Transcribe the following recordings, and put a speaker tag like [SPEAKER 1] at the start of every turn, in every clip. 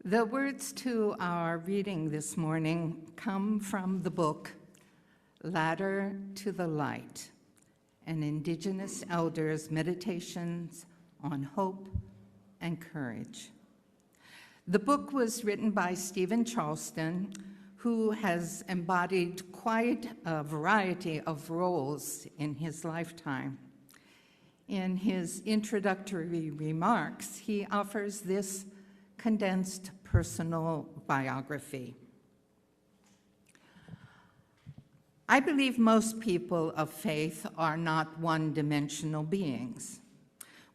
[SPEAKER 1] The words to our reading this morning come from the book Ladder to the Light, an Indigenous Elders' Meditations on Hope and Courage. The book was written by Stephen Charleston, who has embodied quite a variety of roles in his lifetime. In his introductory remarks, he offers this condensed personal biography. I believe most people of faith are not one-dimensional beings.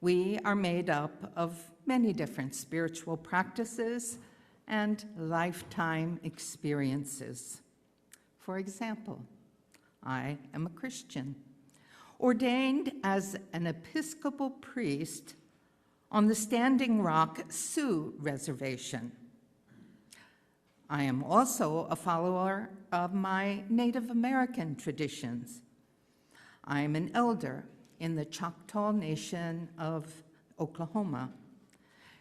[SPEAKER 1] We are made up of many different spiritual practices and lifetime experiences. For example, I am a Christian, ordained as an Episcopal priest on the Standing Rock Sioux Reservation. I am also a follower of my Native American traditions. I am an elder in the Choctaw Nation of Oklahoma,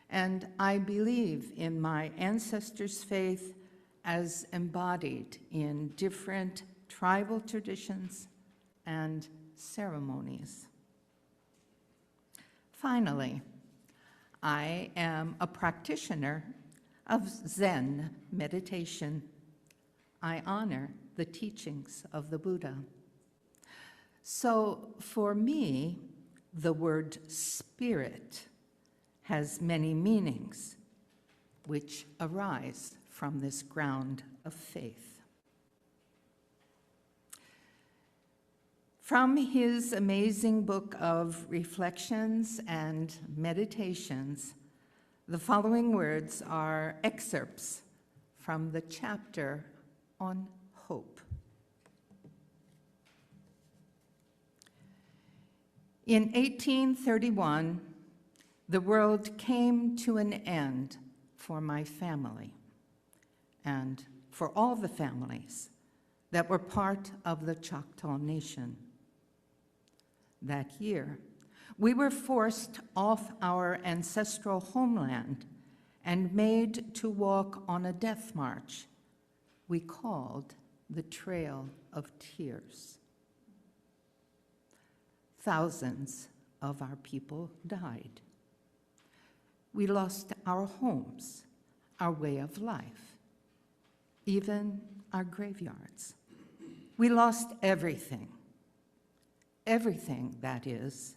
[SPEAKER 1] and I believe in my ancestors' faith as embodied in different tribal traditions and ceremonies. Finally, I am a practitioner of Zen meditation. I honor the teachings of the Buddha. So for me, the word spirit has many meanings which arise from this ground of faith. From his amazing book of reflections and meditations, the following words are excerpts from the chapter on hope. In 1831, the world came to an end for my family and for all the families that were part of the Choctaw Nation. That year, we were forced off our ancestral homeland and made to walk on a death march we called the Trail of Tears. Thousands of our people died. We lost our homes, our way of life, even our graveyards. We lost everything. Everything, that is,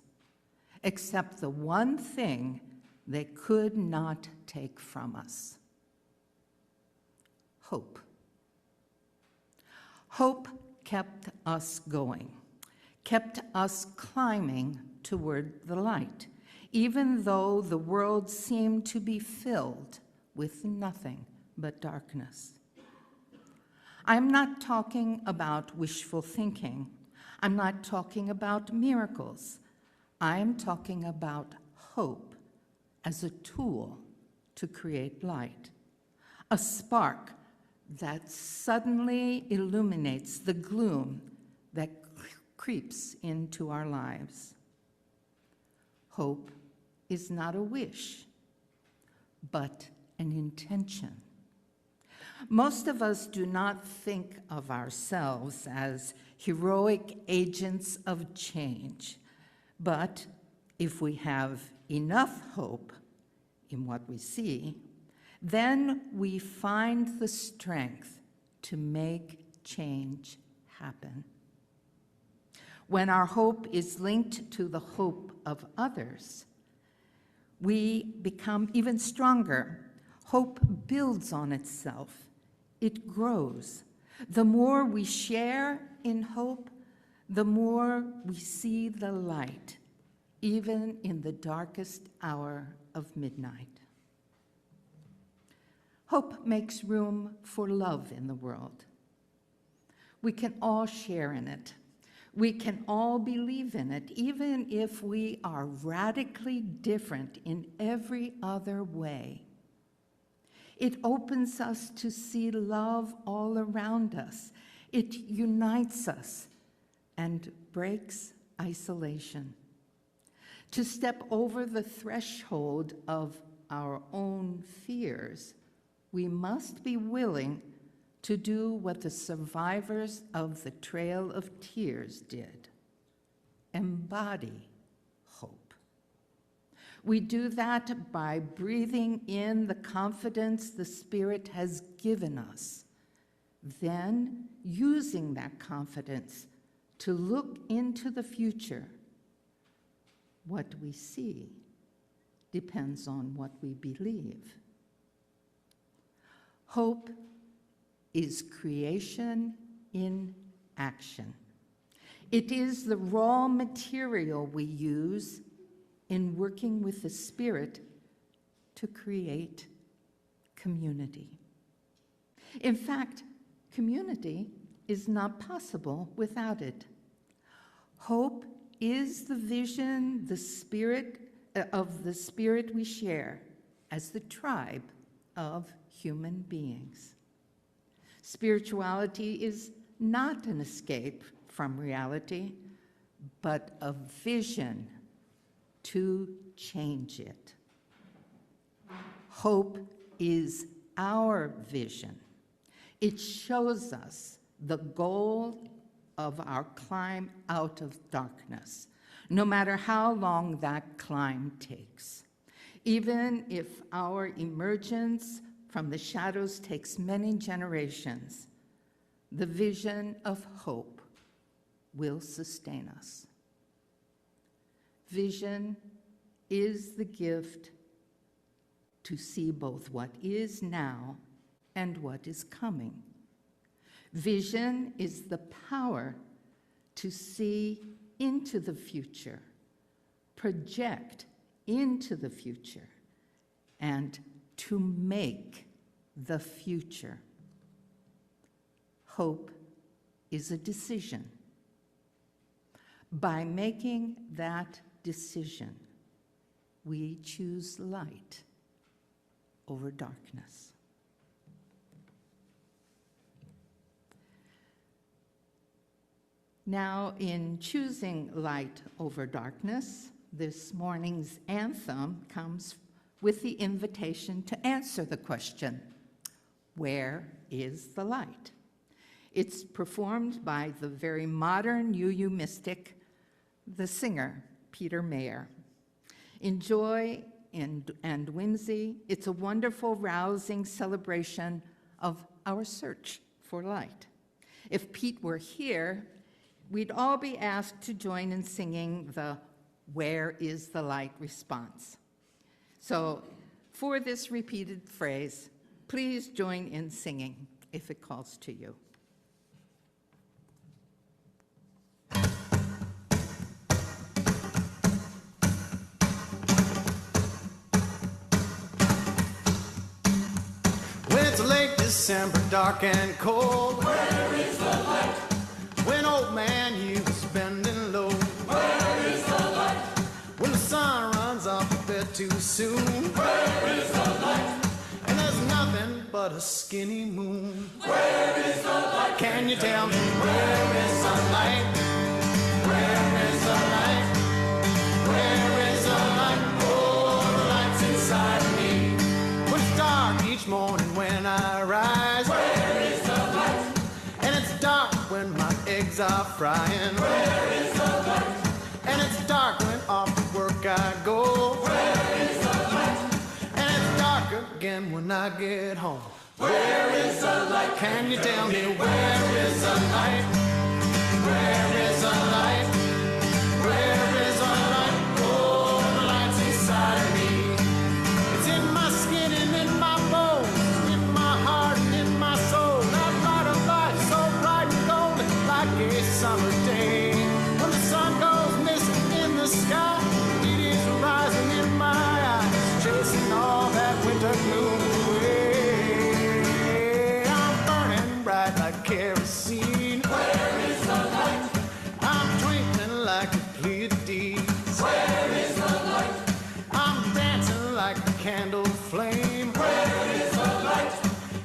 [SPEAKER 1] except the one thing they could not take from us: hope. Hope kept us going, kept us climbing toward the light, even though the world seemed to be filled with nothing but darkness. I'm not talking about wishful thinking. I'm not talking about miracles. I'm talking about hope as a tool to create light, a spark that suddenly illuminates the gloom that creeps into our lives. Hope is not a wish, but an intention. Most of us do not think of ourselves as heroic agents of change, but if we have enough hope in what we see, then we find the strength to make change happen. When our hope is linked to the hope of others, we become even stronger. Hope builds on itself. It grows. The more we share in hope, the more we see the light, even in the darkest hour of midnight. Hope makes room for love in the world. We can all share in it. We can all believe in it, even if we are radically different in every other way. It opens us to see love all around us. It unites us and breaks isolation. To step over the threshold of our own fears we must be willing to do what the survivors of the Trail of Tears did: embody hope. We do that by breathing in the confidence the Spirit has given us, then using that confidence to look into the future. What we see depends on what we believe. Hope is creation in action. It is the raw material we use in working with the Spirit to create community. In fact, community is not possible without it. Hope is the vision of the Spirit we share as the tribe of human beings. Spirituality is not an escape from reality, but a vision to change it. Hope is our vision. It shows us the goal of our climb out of darkness, no matter how long that climb takes. Even if our emergence from the shadows takes many generations, the vision of hope will sustain us. Vision is the gift to see both what is now and what is coming. Vision is the power to see into the future, project into the future, and to make the future. Hope is a decision. By making that decision, we choose light over darkness. Now, in choosing light over darkness, this morning's anthem comes with the invitation to answer the question, where is the light? It's performed by the very modern UU mystic, the singer, Peter Mayer. In joy and whimsy, it's a wonderful, rousing celebration of our search for light. If Pete were here, we'd all be asked to join in singing the "Where is the light" response. So for this repeated phrase, please join in singing if it calls to you.
[SPEAKER 2] When it's late December, dark and cold,
[SPEAKER 3] where is the light?
[SPEAKER 2] When old man you was bending low,
[SPEAKER 3] where is the light?
[SPEAKER 2] When the sun runs off a bit too soon,
[SPEAKER 3] where is the light?
[SPEAKER 2] And there's nothing but a skinny moon,
[SPEAKER 3] where is the light?
[SPEAKER 2] Can you tell me where is the light? Where is the light? Where is the light? Oh, the light's inside of me. When it's dark each morning when I rise,
[SPEAKER 3] where is the light?
[SPEAKER 2] And it's dark when my eggs are frying,
[SPEAKER 3] where is the light?
[SPEAKER 2] And it's dark when off to work I go,
[SPEAKER 3] where is the light?
[SPEAKER 2] And it's dark again when I get home.
[SPEAKER 3] Where is the light?
[SPEAKER 2] Can you tell me where is the light? Where is the light? Where is the light? Oh, the light's inside of me. It's in my skin and in my bones, in my heart and in my soul. That light of life so bright and golden, like a summer day. When the sun goes missing in the sky, it is rising in my eyes, chasing all that winter gloom away. I'm burning bright like kerosene.
[SPEAKER 3] Where is the light?
[SPEAKER 2] I'm twinkling like a Pleiades.
[SPEAKER 3] Where is the light?
[SPEAKER 2] I'm dancing like a candle flame.
[SPEAKER 3] Where is the light?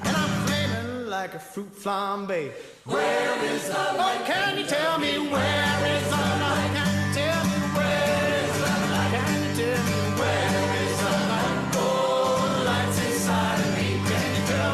[SPEAKER 2] And I'm flaming like a fruit flambe.
[SPEAKER 3] Where is the light?
[SPEAKER 2] Oh, can you tell me where is the light? Can you tell me where is the light? Can you tell me where is the light? Oh, the light's inside of me. Can you tell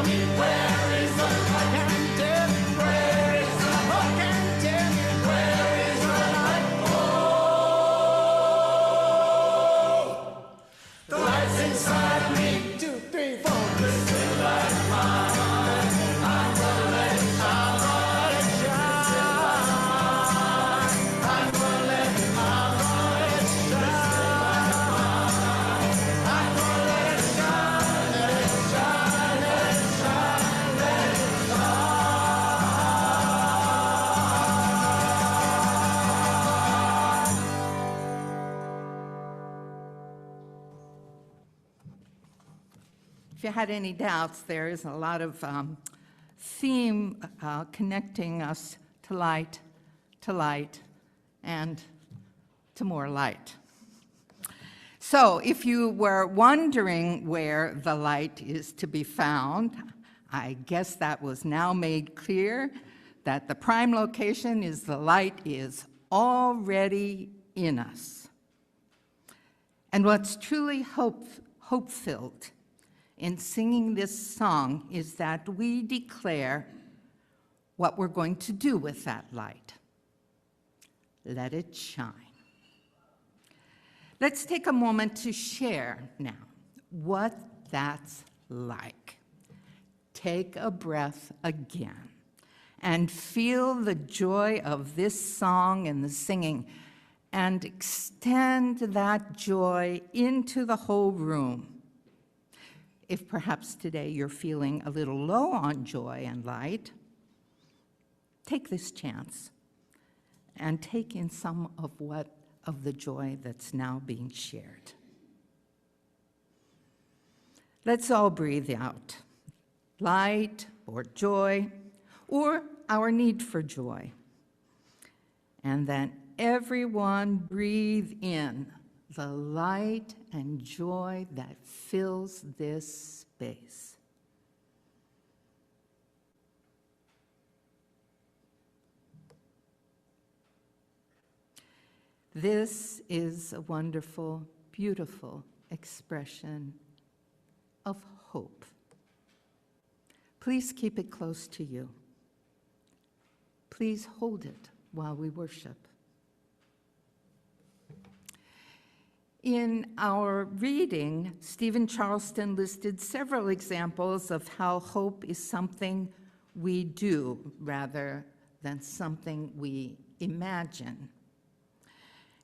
[SPEAKER 1] If you had any doubts, there is a lot of theme connecting us to light, and to more light. So if you were wondering where the light is to be found, I guess that was now made clear, that the prime location is the light is already in us. And what's truly hope-filled in singing this song is that we declare what we're going to do with that light. Let it shine. Let's take a moment to share now what that's like. Take a breath again and feel the joy of this song and the singing, and extend that joy into the whole room. If perhaps today you're feeling a little low on joy and light, take this chance and take in some of the joy that's now being shared. Let's all breathe out light or joy or our need for joy. And then everyone breathe in the light and joy that fills this space. This is a wonderful, beautiful expression of hope. Please keep it close to you. Please hold it while we worship. In our reading, Stephen Charleston listed several examples of how hope is something we do rather than something we imagine.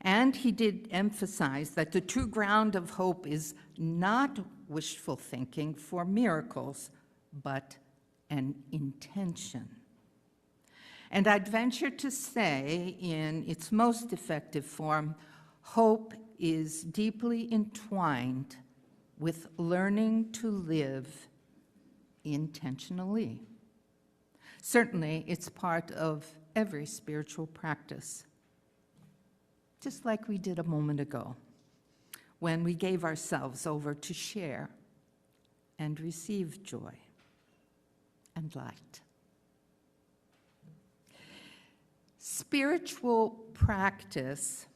[SPEAKER 1] And he did emphasize that the true ground of hope is not wishful thinking for miracles, but an intention. And I'd venture to say, in its most effective form, hope is deeply entwined with learning to live intentionally. Certainly, it's part of every spiritual practice, just like we did a moment ago when we gave ourselves over to share and receive joy and light. Spiritual practice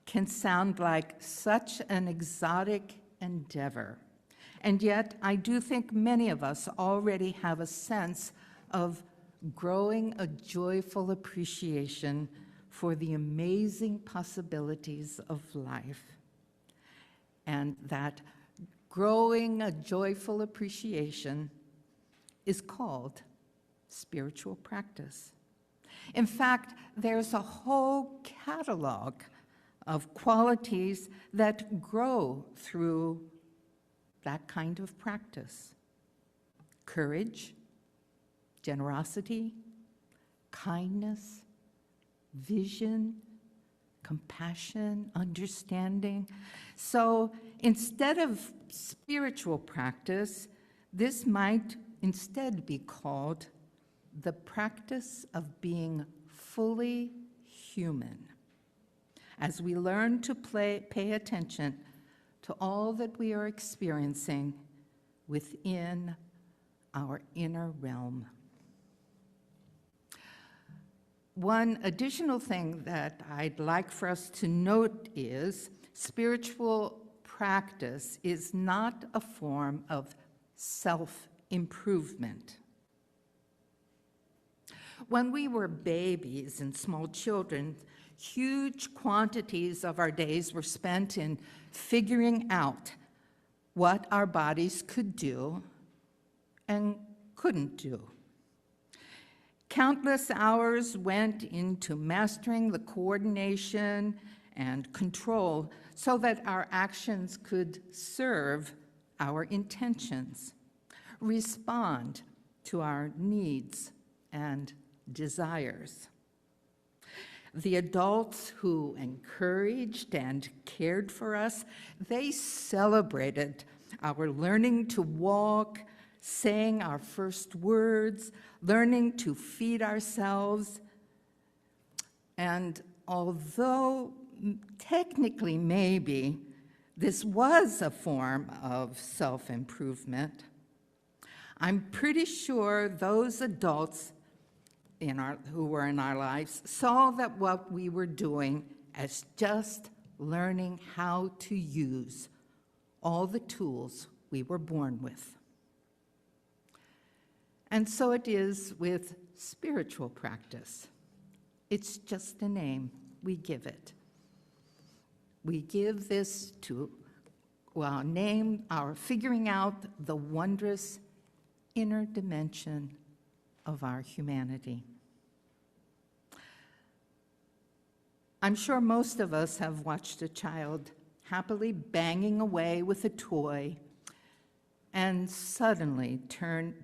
[SPEAKER 1] can sound like such an exotic endeavor, and yet I do think many of us already have a sense of growing a joyful appreciation for the amazing possibilities of life, and that growing a joyful appreciation is called spiritual practice. In fact, there's a whole catalog of qualities that grow through that kind of practice. Courage, generosity, kindness, vision, compassion, understanding. So instead of spiritual practice, this might instead be called the practice of being fully human, as we learn to pay attention to all that we are experiencing within our inner realm. One additional thing that I'd like for us to note is spiritual practice is not a form of self-improvement. When we were babies and small children, huge quantities of our days were spent in figuring out what our bodies could do and couldn't do. Countless hours went into mastering the coordination and control so that our actions could serve our intentions, respond to our needs and desires. The adults who encouraged and cared for us, they celebrated our learning to walk, saying our first words, learning to feed ourselves. And although technically maybe this was a form of self-improvement, I'm pretty sure those adults who were in our lives saw that what we were doing as just learning how to use all the tools we were born with. And so it is with spiritual practice. It's just a name we give it. We give this to, name our figuring out the wondrous inner dimension of our humanity. I'm sure most of us have watched a child happily banging away with a toy and suddenly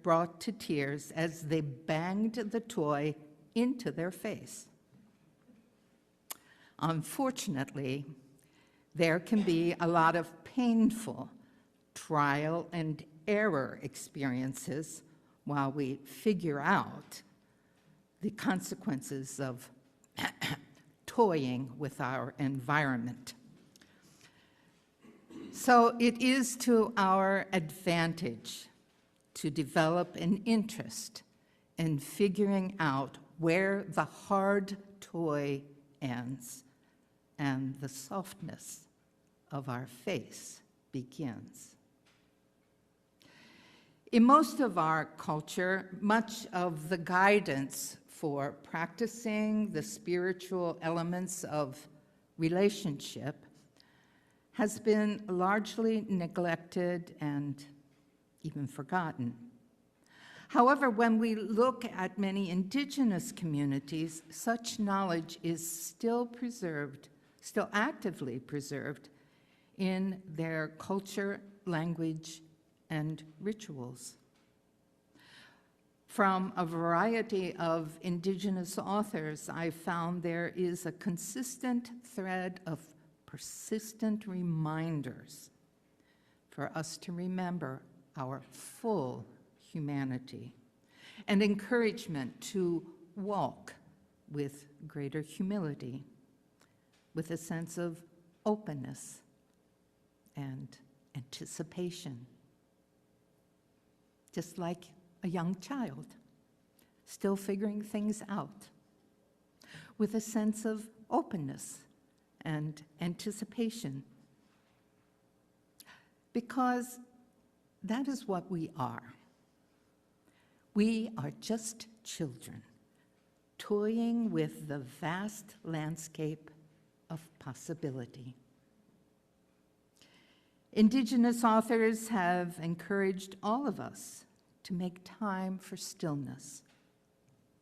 [SPEAKER 1] brought to tears as they banged the toy into their face. Unfortunately, there can be a lot of painful trial and error experiences while we figure out the consequences of toying with our environment. So it is to our advantage to develop an interest in figuring out where the hard toy ends and the softness of our face begins. In most of our culture, much of the guidance for practicing the spiritual elements of relationship has been largely neglected and even forgotten. However, when we look at many indigenous communities, such knowledge is still preserved, still actively preserved in their culture, language, and rituals. From a variety of indigenous authors, I found there is a consistent thread of persistent reminders for us to remember our full humanity and encouragement to walk with greater humility, with a sense of openness and anticipation, just like a young child, still figuring things out, with a sense of openness and anticipation, because that is what we are. We are just children, toying with the vast landscape of possibility. Indigenous authors have encouraged all of us to make time for stillness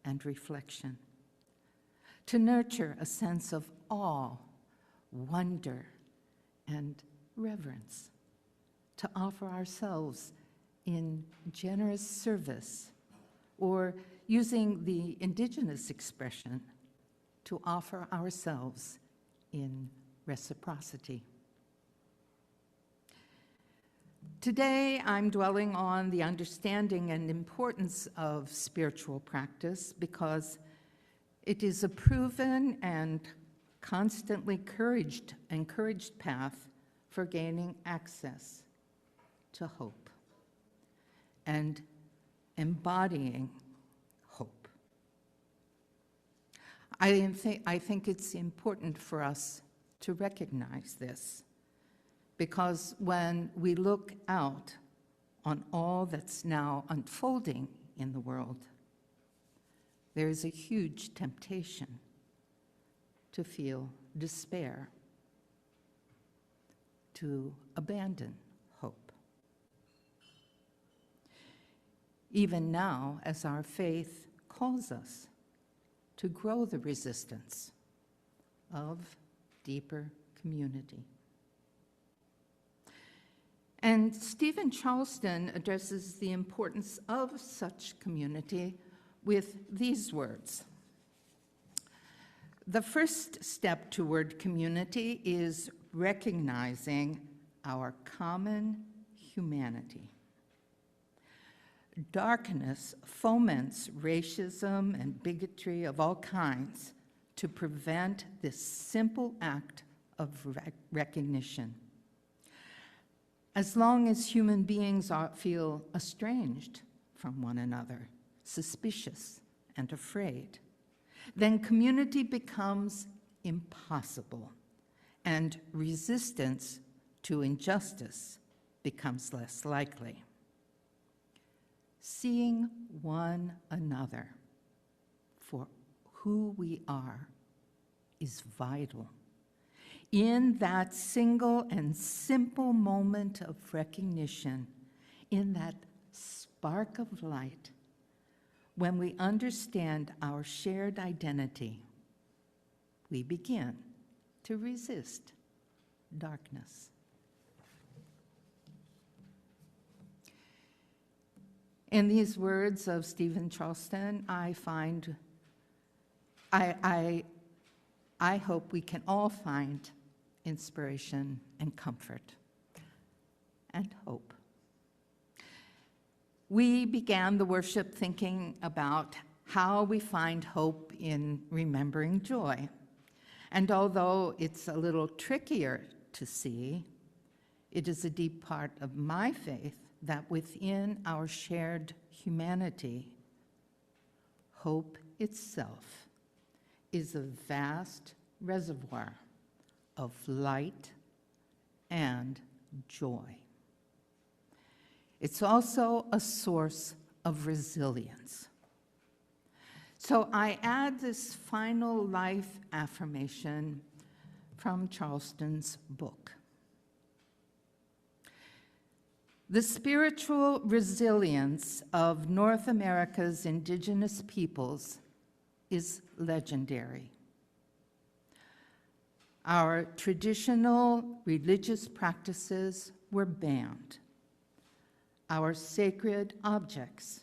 [SPEAKER 1] and reflection, to nurture a sense of awe, wonder, and reverence, to offer ourselves in generous service, or using the indigenous expression, to offer ourselves in reciprocity. Today, I'm dwelling on the understanding and importance of spiritual practice because it is a proven and constantly encouraged path for gaining access to hope and embodying hope. I think it's important for us to recognize this, because when we look out on all that's now unfolding in the world, there is a huge temptation to feel despair, to abandon hope. Even now, as our faith calls us to grow the resistance of deeper community. And Stephen Charleston addresses the importance of such community with these words. The first step toward community is recognizing our common humanity. Darkness foments racism and bigotry of all kinds to prevent this simple act of recognition. As long as human beings feel estranged from one another, suspicious and afraid, then community becomes impossible, and resistance to injustice becomes less likely. Seeing one another for who we are is vital. In that single and simple moment of recognition, in that spark of light, when we understand our shared identity, we begin to resist darkness. In these words of Stephen Charleston, I hope we can all find inspiration and comfort and hope. We began the worship thinking about how we find hope in remembering joy. And although it's a little trickier to see, it is a deep part of my faith that within our shared humanity, hope itself is a vast reservoir of light and joy. It's also a source of resilience. So I add this final life affirmation from Charleston's book. The spiritual resilience of North America's indigenous peoples is legendary. Our traditional religious practices were banned. Our sacred objects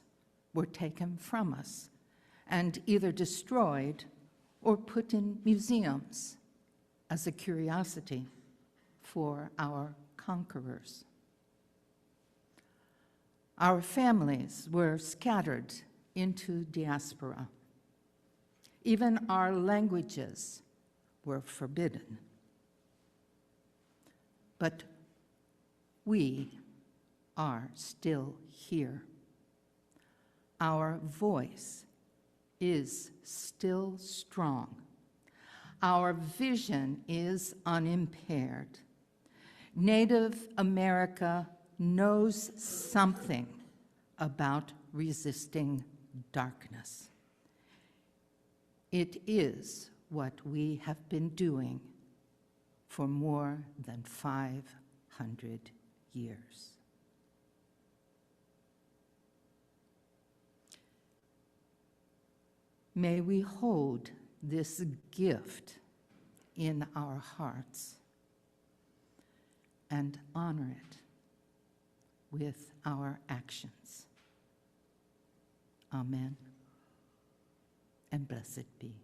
[SPEAKER 1] were taken from us and either destroyed or put in museums as a curiosity for our conquerors. Our families were scattered into diaspora. Even our languages were forbidden. But we are still here. Our voice is still strong. Our vision is unimpaired. Native America knows something about resisting darkness. It is what we have been doing for more than 500 years. May we hold this gift in our hearts and honor it with our actions. Amen, and blessed be.